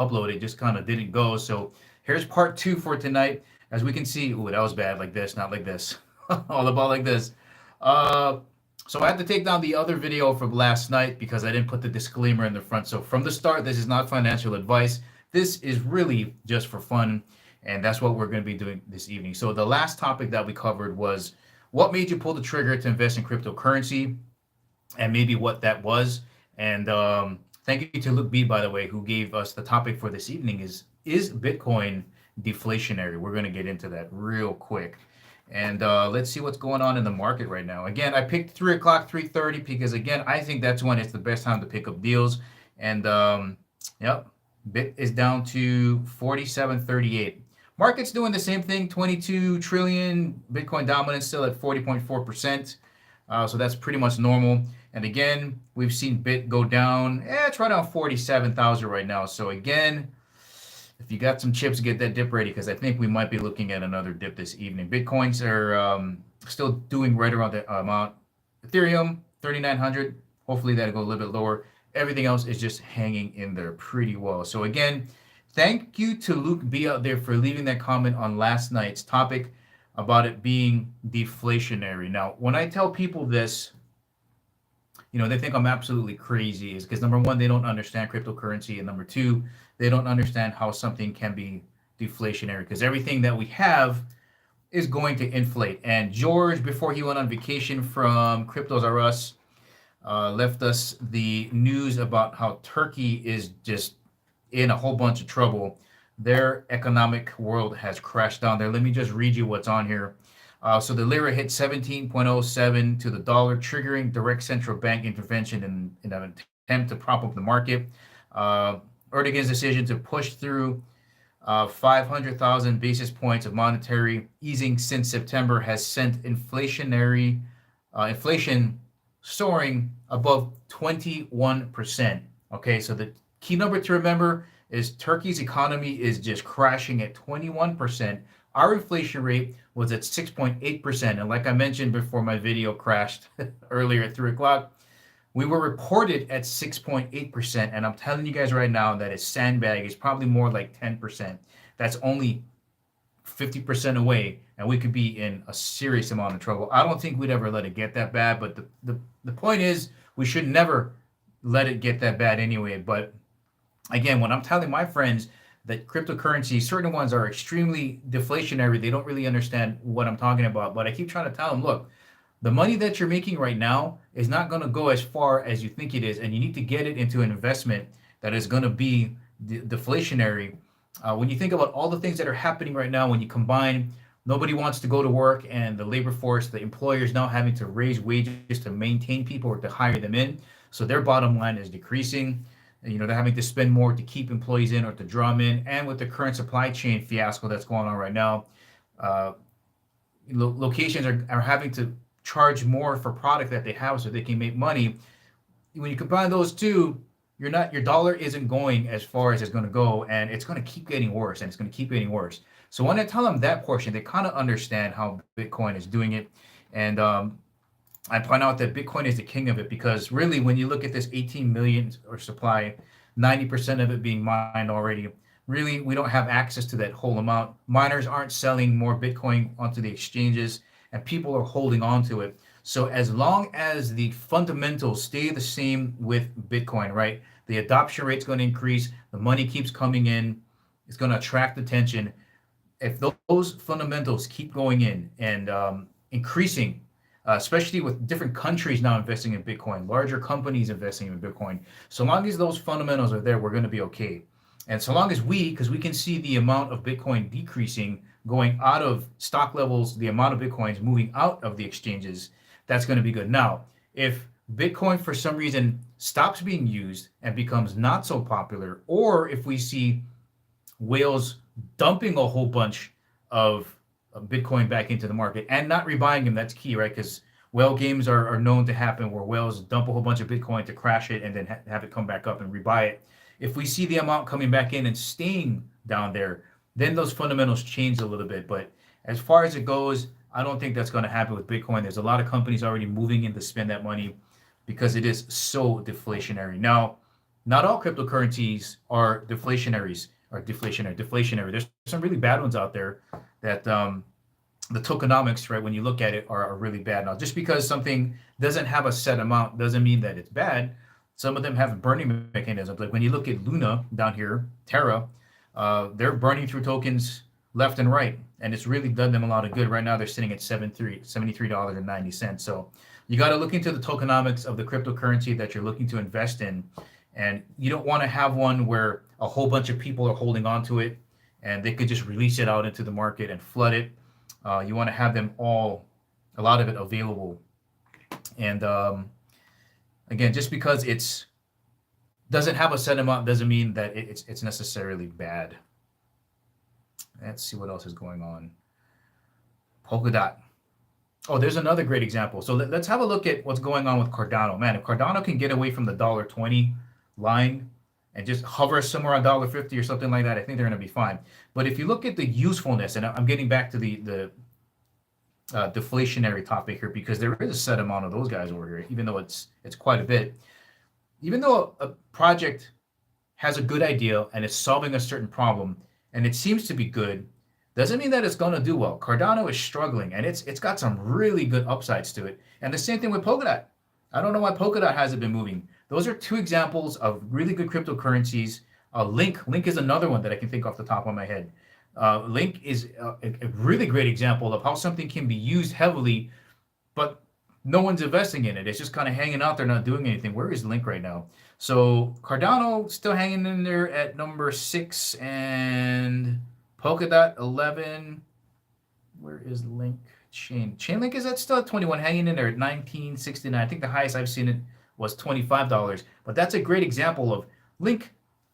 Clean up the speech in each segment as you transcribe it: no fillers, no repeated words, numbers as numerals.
upload. It just kind of didn't go. So here's part two for tonight. As we can see, ooh, that was bad. Like this, not like this. All about like this. Uh, so I had to take down the other video from last night because I didn't put the disclaimer in the front. So from the start, this is not financial advice. This is really just for fun. And that's what we're going to be doing this evening. So the last topic that we covered was what made you pull the trigger to invest in cryptocurrency and maybe what that was. And thank you to Luke B, by the way, who gave us the topic for this evening is Bitcoin deflationary? We're going to get into that real quick. And let's see what's going on in the market right now. Again, I picked 3 o'clock, 3:30 because, again, I think that's when it's the best time to pick up deals. And, yep, Bit is down to 47.38. Market's doing the same thing, 22 trillion. Bitcoin dominance still at 40.4%. So that's pretty much normal. And again, we've seen Bit go down. It's right around 47,000 right now. So again, if you got some chips, get that dip ready because I think we might be looking at another dip this evening. Bitcoins are still doing right around that amount. Ethereum, 3,900. Hopefully that'll go a little bit lower. Everything else is just hanging in there pretty well. So again, thank you to Luke B out there for leaving that comment on last night's topic about it being deflationary. Now, when I tell people this, they think I'm absolutely crazy is because number one, they don't understand cryptocurrency. And number two, they don't understand how something can be deflationary because everything that we have is going to inflate. And George, before he went on vacation from Cryptos R Us, left us the news about how Turkey is just in a whole bunch of trouble. Their economic world has crashed down there. Let me just read you what's on here. So the lira hit 17.07 to the dollar, triggering direct central bank intervention in an attempt to prop up the market. Erdogan's decision to push through 500,000 basis points of monetary easing since September has sent inflation soaring above 21%. Okay, so the key number to remember is Turkey's economy is just crashing at 21%. Our inflation rate was at 6.8%. And like I mentioned before my video crashed earlier at 3 o'clock, we were reported at 6.8%. And I'm telling you guys right now that a sandbag is probably more like 10%. That's only 50% away, and we could be in a serious amount of trouble. I don't think we'd ever let it get that bad, but the point is we should never let it get that bad anyway. But again, when I'm telling my friends that cryptocurrency, certain ones are extremely deflationary, they don't really understand what I'm talking about. But I keep trying to tell them, look, the money that you're making right now is not going to go as far as you think it is, and you need to get it into an investment that is going to be deflationary. When you think about all the things that are happening right now, when you combine nobody wants to go to work and the labor force, the employers now having to raise wages to maintain people or to hire them in, so their bottom line is decreasing. They're having to spend more to keep employees in or to draw them in. And with the current supply chain fiasco that's going on right now, locations are having to charge more for product that they have so they can make money. When you combine those two, your dollar isn't going as far as it's going to go, and it's going to keep getting worse, and it's going to keep getting worse. So when I tell them that portion, they kind of understand how Bitcoin is doing it. And I point out that Bitcoin is the king of it because really, when you look at this 18 million or supply, 90% of it being mined already, really, we don't have access to that whole amount. Miners aren't selling more Bitcoin onto the exchanges, and people are holding on to it. So as long as the fundamentals stay the same with Bitcoin, right, the adoption rate's going to increase, the money keeps coming in, it's going to attract attention. If those fundamentals keep going in and increasing, especially with different countries now investing in Bitcoin, larger companies investing in Bitcoin, so long as those fundamentals are there, we're going to be okay. And so long as because we can see the amount of Bitcoin decreasing, going out of stock levels, the amount of Bitcoins moving out of the exchanges, that's going to be good. Now, if Bitcoin for some reason stops being used and becomes not so popular, or if we see whales dumping a whole bunch of Bitcoin back into the market and not rebuying them, that's key, right? Because whale games are known to happen where whales dump a whole bunch of Bitcoin to crash it and then have it come back up and rebuy it. If we see the amount coming back in and staying down there, then those fundamentals change a little bit. But as far as it goes, I don't think that's going to happen with Bitcoin. There's a lot of companies already moving in to spend that money because it is so deflationary. Now, not all cryptocurrencies are deflationary. There's some really bad ones out there that the tokenomics, right, when you look at it, are really bad. Now, just because something doesn't have a set amount doesn't mean that it's bad. Some of them have burning mechanisms. Like when you look at Luna down here, Terra, they're burning through tokens left and right, and it's really done them a lot of good. Right now, they're sitting at $73.90. So you got to look into the tokenomics of the cryptocurrency that you're looking to invest in, and you don't want to have one where a whole bunch of people are holding on to it, and they could just release it out into the market and flood it. You want to have them all, a lot of it available. And again, just because it's doesn't have a set amount doesn't mean that it's necessarily bad. Let's see what else is going on. Polkadot. Oh, there's another great example. So let's have a look at what's going on with Cardano. Man, if Cardano can get away from the $1.20 line and just hover somewhere on $1.50 or something like that, I think they're going to be fine. But if you look at the usefulness, and I'm getting back to the deflationary topic here, because there is a set amount of those guys over here, even though it's quite a bit. Even though a project has a good idea and it's solving a certain problem and it seems to be good, doesn't mean that it's going to do well. Cardano is struggling, and it's got some really good upsides to it. And the same thing with Polkadot. I don't know why Polkadot hasn't been moving. Those are two examples of really good cryptocurrencies. Link is another one that I can think off the top of my head. Link is a really great example of how something can be used heavily, but no one's investing in it. It's just kind of hanging out there, not doing anything. Where is Link right now? So Cardano still hanging in there at number 6, and Polkadot 11. Where is Link? Chainlink is still at 21, hanging in there at 19.69. I think the highest I've seen it was $25. But that's a great example of Link.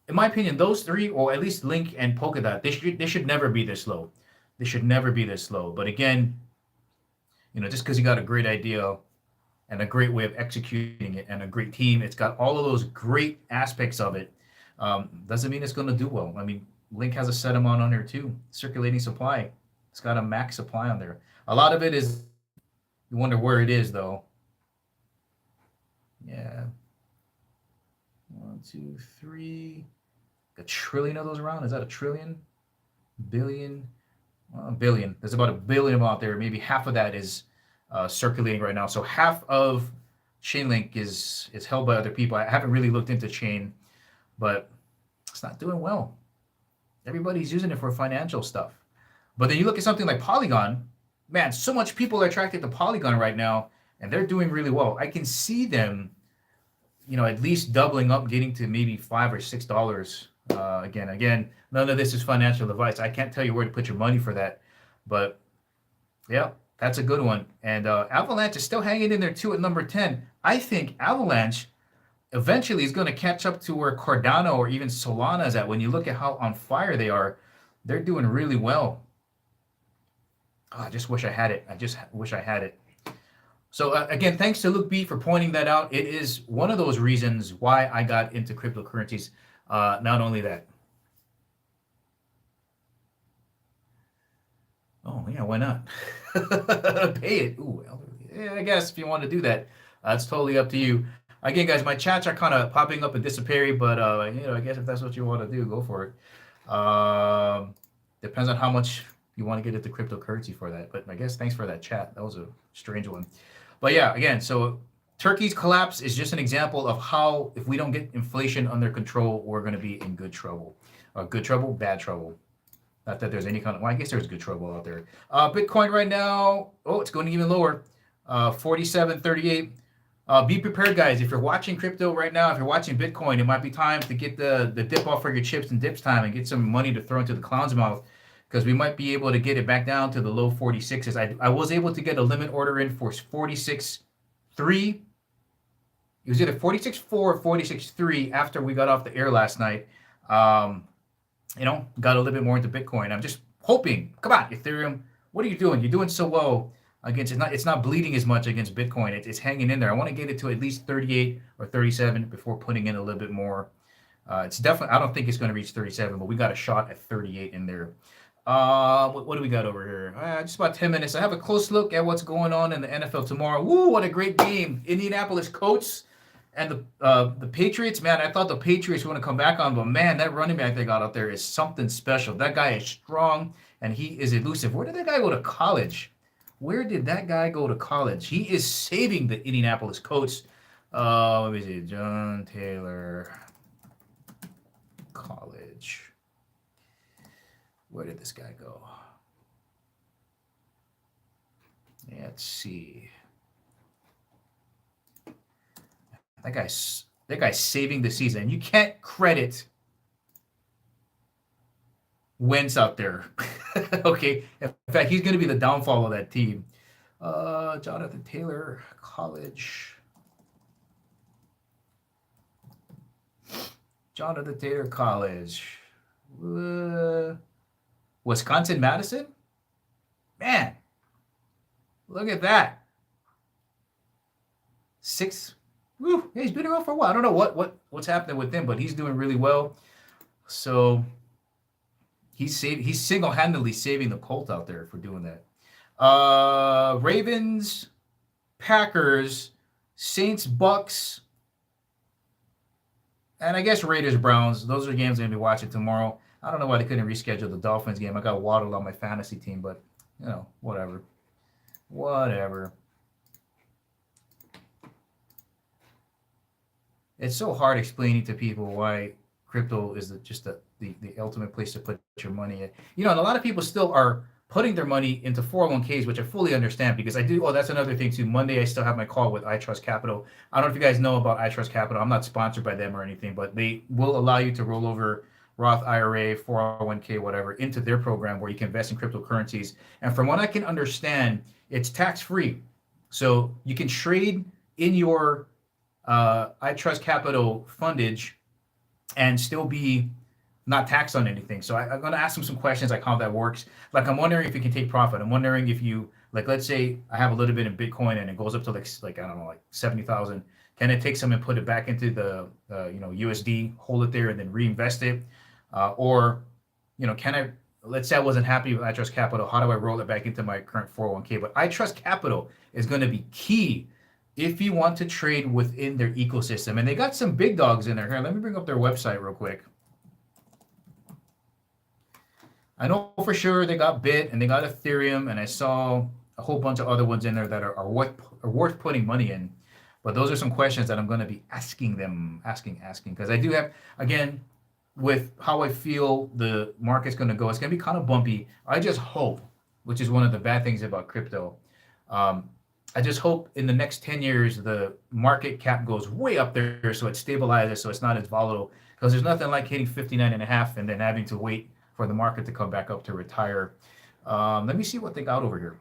In my opinion, those three, or at least Link and Polkadot, they should never be this low. They should never be this low. But again, just because you got a great idea and a great way of executing it and a great team, it's got all of those great aspects of it, doesn't mean it's going to do well. I mean, Link has a set amount on there too, circulating supply. It's got a max supply on there. A lot of it is, you wonder where it is though. Yeah. 1, 2, 3. A trillion of those around. Is that a trillion? Billion? Well, a billion. There's about a billion of them out there. Maybe half of that is circulating right now. So half of Chainlink is held by other people. I haven't really looked into Chain, but it's not doing well. Everybody's using it for financial stuff. But then you look at something like Polygon, man, so much people are attracted to Polygon right now, and they're doing really well. I can see them, at least doubling up, getting to maybe $5 or $6. Again, none of this is financial advice. I can't tell you where to put your money for that. But yeah, that's a good one. And Avalanche is still hanging in there too at number 10. I think Avalanche eventually is going to catch up to where Cardano or even Solana is at. When you look at how on fire they are, they're doing really well. Oh, I just wish I had it. So again, thanks to Luke B for pointing that out. It is one of those reasons why I got into cryptocurrencies. Not only that. Oh yeah, why not? Pay it. Ooh, yeah, I guess if you want to do that, it's totally up to you. Again, guys, my chats are kind of popping up and disappearing, but I guess if that's what you want to do, go for it. Depends on how much you want to get into cryptocurrency for that. But I guess thanks for that chat. That was a strange one. But yeah, again, so Turkey's collapse is just an example of how, if we don't get inflation under control, we're going to be in good trouble. Good trouble, bad trouble. Not that there's any kind of, well, I guess there's good trouble out there. Bitcoin right now, it's going even lower. 47.38. Be prepared, guys. If you're watching crypto right now, if you're watching Bitcoin, it might be time to get the dip off for your chips and dips time and get some money to throw into the clown's mouth, because we might be able to get it back down to the low 46s. I was able to get a limit order in for 46.3. It was either 46.4 or 46.3 after we got off the air last night. Got a little bit more into Bitcoin. I'm just hoping. Come on, Ethereum. What are you doing? You're doing so well against, it's not bleeding as much against Bitcoin. It's hanging in there. I want to get it to at least 38 or 37 before putting in a little bit more. It's definitely, I don't think it's going to reach 37, but we got a shot at 38 in there. What do we got over here? Just about 10 minutes. I have a close look at what's going on in the NFL tomorrow. Woo, what a great game. Indianapolis Colts And the Patriots, man, I thought the Patriots were going to come back on, but man, that running back they got out there is something special. That guy is strong and he is elusive. Where did that guy go to college? Where did that guy go to college? He is saving the Indianapolis Colts. Let me see. John Taylor College. Where did this guy go? Let's see. That guy's saving the season. You can't credit Wentz out there. Okay. In fact, he's going to be the downfall of that team. Jonathan Taylor College. Jonathan Taylor College. Wisconsin Madison? Man, look at that. Woo, yeah, he's been around for a while. I don't know what's happening with him, but he's doing really well. So he's single-handedly saving the Colt out there for doing that. Ravens, Packers, Saints, Bucks, and I guess Raiders, Browns. Those are games I'm going to be watching tomorrow. I don't know why they couldn't reschedule the Dolphins game. I got Waddle on my fantasy team, but, you know, whatever. Whatever. It's so hard explaining to people why crypto is just the ultimate place to put your money in. You know, and a lot of people still are putting their money into 401ks, which I fully understand because I do. Oh, that's another thing too. Monday, I still have my call with iTrust Capital. I don't know if you guys know about iTrust Capital. I'm not sponsored by them or anything, but they will allow you to roll over Roth IRA, 401k, whatever, into their program where you can invest in cryptocurrencies. And from what I can understand, it's tax-free. So you can trade in your iTrust Capital fundage and still be not taxed on anything. So I'm going to ask them some questions like how that works. Like I'm wondering if you can take profit. I'm wondering if you, like, let's say I have a little bit in Bitcoin and it goes up to like I don't know, like 70,000. Can I take some and put it back into the USD, hold it there and then reinvest it? Or, can I, let's say I wasn't happy with iTrust Capital. How do I roll it back into my current 401k? But iTrust Capital is going to be key if you want to trade within their ecosystem. And they got some big dogs in there. Here, let me bring up their website real quick. I know for sure they got Bit and they got Ethereum, and I saw a whole bunch of other ones in there that are worth putting money in. But those are some questions that I'm going to be asking them, because I do have, again, with how I feel the market's going to go, it's going to be kind of bumpy. I just hope, which is one of the bad things about crypto, I just hope in the next 10 years, the market cap goes way up there so it stabilizes, so it's not as volatile. Because there's nothing like hitting 59.5 and then having to wait for the market to come back up to retire. Let me see what they got over here.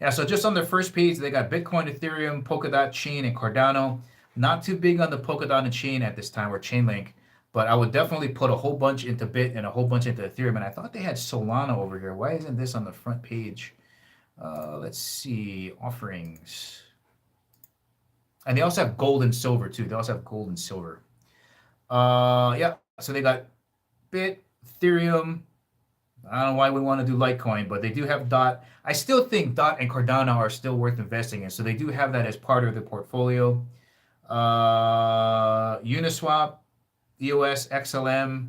Yeah, so just on their first page, they got Bitcoin, Ethereum, Polkadot, Chain, and Cardano. Not too big on the Polkadot and Chain at this time, or Chainlink, but I would definitely put a whole bunch into Bit and a whole bunch into Ethereum. And I thought they had Solana over here. Why isn't this on the front page? Let's see, offerings. And they also have gold and silver too. They also have gold and silver. Yeah, so they got Bit, Ethereum. I don't know why we want to do Litecoin, but they do have DOT. I still think DOT and Cardano are still worth investing in. So they do have that as part of the portfolio. Uniswap, EOS, XLM,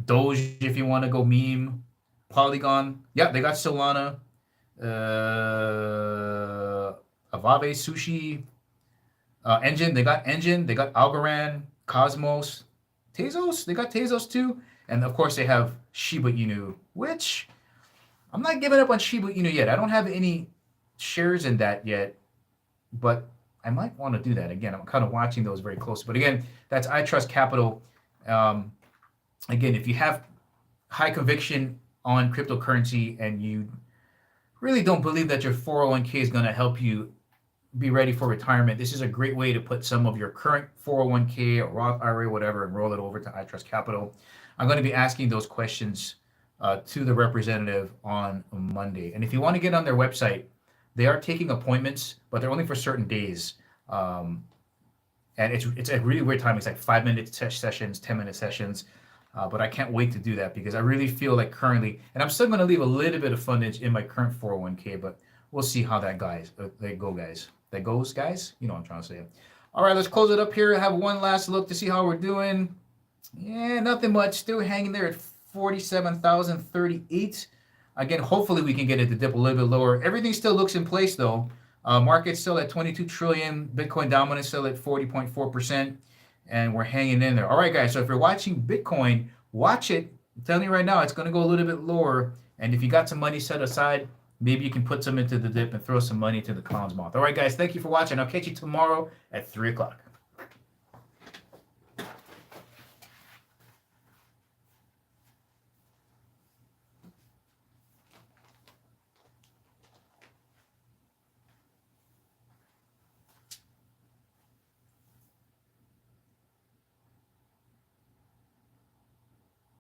Doge if you want to go meme, Polygon. Yeah, they got Solana. Avave, Sushi, Engine. They got Algorand, Cosmos, Tezos. They got Tezos too, and of course they have Shiba Inu, which I'm not giving up on Shiba Inu yet. I don't have any shares in that yet, but I might want to do that again. I'm kind of watching those very close. But again, that's iTrust Capital. Again, if you have high conviction on cryptocurrency and you really don't believe that your 401k is going to help you be ready for retirement, this is a great way to put some of your current 401k or Roth IRA, whatever, and roll it over to iTrust Capital. I'm going to be asking those questions to the representative on Monday. And if you want to get on their website, they are taking appointments, but they're only for certain days. And it's a really weird time. It's like 5-minute sessions, 10-minute sessions. But I can't wait to do that because I really feel like currently, and I'm still going to leave a little bit of fundage in my current 401k, but we'll see how that goes, guys. You know what I'm trying to say. All right, let's close it up here. Have one last look to see how we're doing. Yeah, nothing much. Still hanging there at 47,038. Again, hopefully we can get it to dip a little bit lower. Everything still looks in place though. Market's still at 22 trillion. Bitcoin dominance still at 40.4%. And we're hanging in there. All right, guys. So if you're watching Bitcoin, watch it. I'm telling you right now, it's going to go a little bit lower. And if you got some money set aside, maybe you can put some into the dip and throw some money into the clown's mouth. All right, guys. Thank you for watching. I'll catch you tomorrow at 3 o'clock.